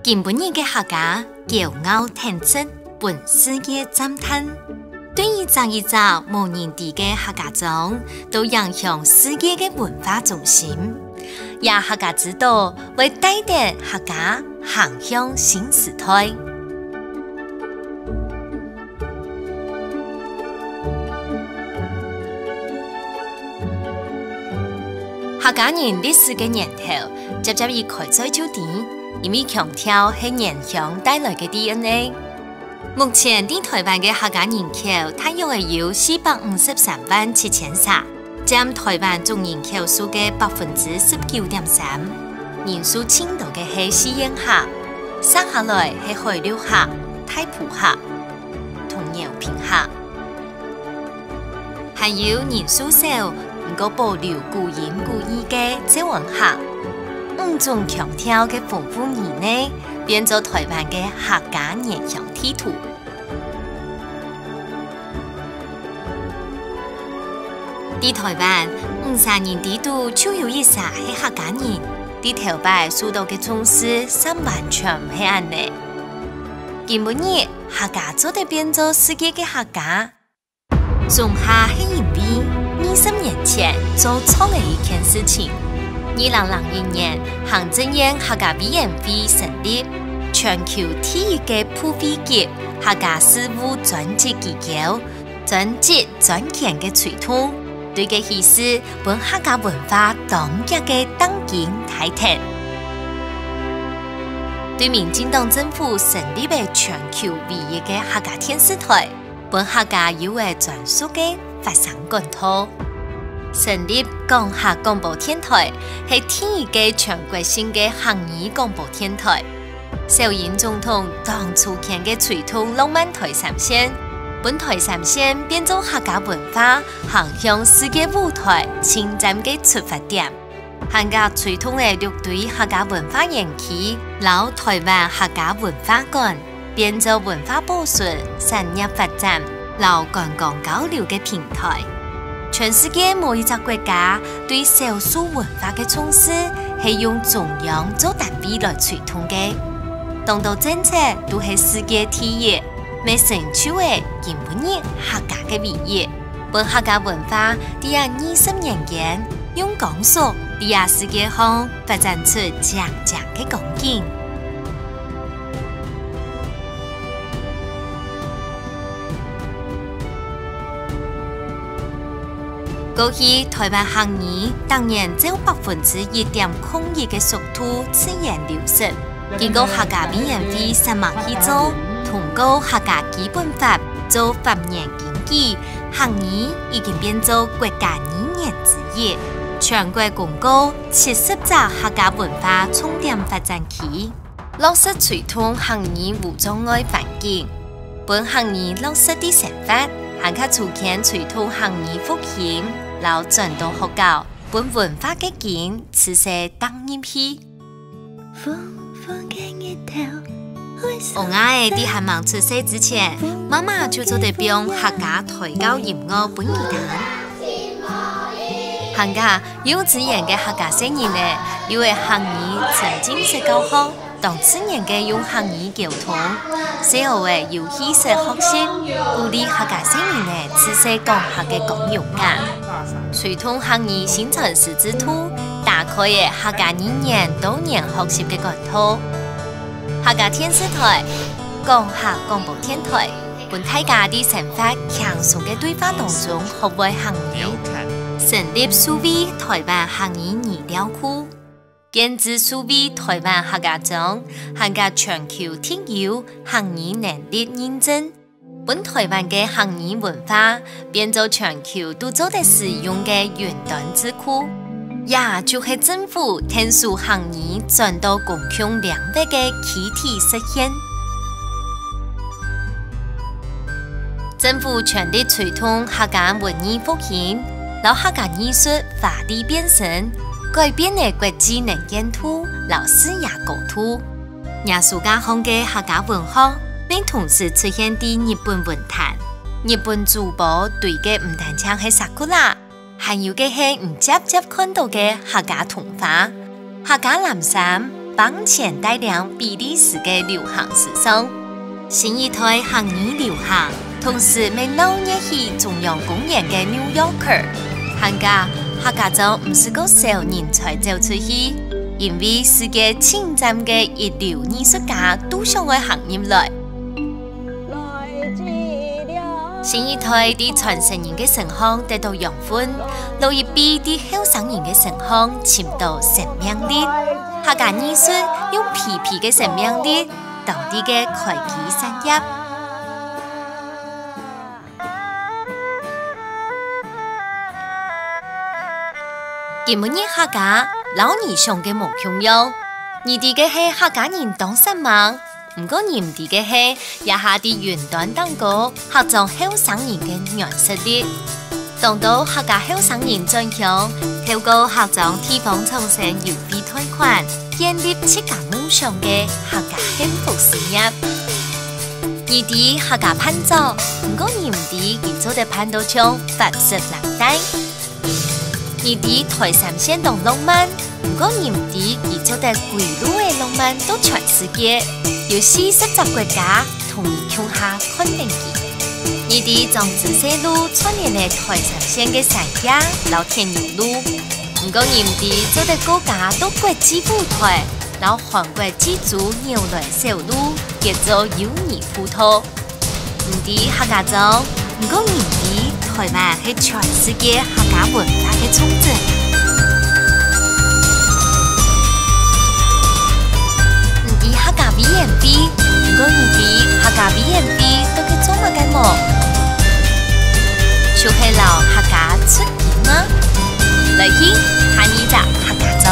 今本日嘅客家驕傲挺直，本世界讚嘆。對於一個無人知嘅客家莊，都影響世界嘅文化中心。也客家之道為帶領客家行向新時代。客家人歷史嘅源頭，接以開在酒店，因為強調係原鄉帶來嘅 DNA。目前，台灣嘅客家人口大約有453萬7千人，佔台灣總人口數嘅19.3%。人數最多嘅係西洋客，剩下來係海陸客、太浦客同饒平客，還有人數少唔過保留古言古意嘅浙灣客。五種強調嘅豐富語呢，變做台灣嘅客家原鄉地圖。喺台灣，50年地圖就有一些係客家人，喺頭擺受到嘅重視，實完全唔係安尼。今本日客家做得變做世界嘅客家，仲下係因為20年前做錯嘅一件事情。2001年，行政院客家委員會成立，全球第一個普惠級客家事務專職機構，專職專權嘅推動，對嘅意思本客家文化當日嘅當今態勢。對民進黨政府成立嘅全球唯一嘅客家電視台，本客家有嘅專屬嘅發聲管道。成立講客廣播電台，係第一個全國性嘅客語廣播電台。小英總統當初間嘅推動浪漫台三線，本台三線變做客家文化行向世界舞台前瞻嘅出發點。客家推動嘅6隊客家文化園區，撈台灣客家文化館，變做文化保存、產業發展、撈觀光交流嘅平台。全世界冇一個國家對少數文化嘅重視係用中央做單位來推動嘅，當到政策都係世界第一，未成就嘅今本日客家嘅偉業。本客家文化第20年間，用講述第世界上發展出強強嘅光景。過去台灣客語當然只有1.01%嘅速度自然流失，經過客家委員會3幕去做，通過客家基本法做5年檢議，客語已經變做國家語言之一。全國公告70個客家文化重點發展區，落實推動客語無障礙環境，本客語落實的成法，客家促進推動客語復興。老轉到學校，本文化嘅景，此時當然批。我愛喺還沒出世之前，媽媽就做得幫客家抬高音樂本兒彈。客家幼稚園嘅客家聲音呢，因為客語曾經是教學，當自然嘅用客語溝通，小學嘅遊戲式學習，鼓勵客家聲音呢，此時講客嘅共融感。推動客語新城市之途，打開嘅客家語言多年學習嘅管道。客家電視台、講客廣播電台，本大家的生活輕鬆嘅對話當中學會客語，成立數位台灣客語語料庫，建置數位台灣客家莊，客家全球聽友客語能力認證。本台灣嘅客語文化變做全球都做得使用嘅雲端智庫，也就係政府聽數客語轉到公共領域嘅具體實現。政府全力推動客家文藝復興，讓客家藝術華麗變身，改變嘅國際能見度、老師也高度，也數家鄉嘅客家文化。並同時出現喺日本文壇，日本主播對嘅唔單止係薩庫拉，還有嘅係唔接看到嘅客家童話，客家蓝衫帮前带领比利时嘅流行时尚，新一代行业流行，同时未闹热起中央公园嘅 New Yorker， 客家就唔是個少人才走出去，因為世界前瞻嘅一流藝術家都想去行業來。新一代啲傳承人嘅成行得到養分，老一輩啲後生人嘅成行潛到生命力。客家藝術用皮皮嘅生命力，當地嘅開啟產業。今日客家老二上嘅無窮樣，而啲嘅係客家人當失望。唔過年底嘅係也下啲雲端當個客莊後生人嘅原實力，當到客家後生人轉向，透過客莊地方創生優惠貸款，建立自家夢想嘅客家幸福事業。而啲客家攀照，唔過年底佢做得攀到像白色藍帶，而啲台三線當浪漫，唔過年底佢做得歸路嘅浪漫到全世界。有40國家同意向下肯定佢，呢啲將紫色路串聯嘅台三線嘅山野、老天牛路，唔過年底做得國家都國際舞台，然後韓國自主牛輪小路叫做友誼葡萄，唔啲客家莊，唔過年底台灣係全世界客家文化嘅重鎮。客家 V&B， 唔過年底客家 V&B 都去做乜嘅麼？就係留客家出現嗎？來聽下呢集客家莊。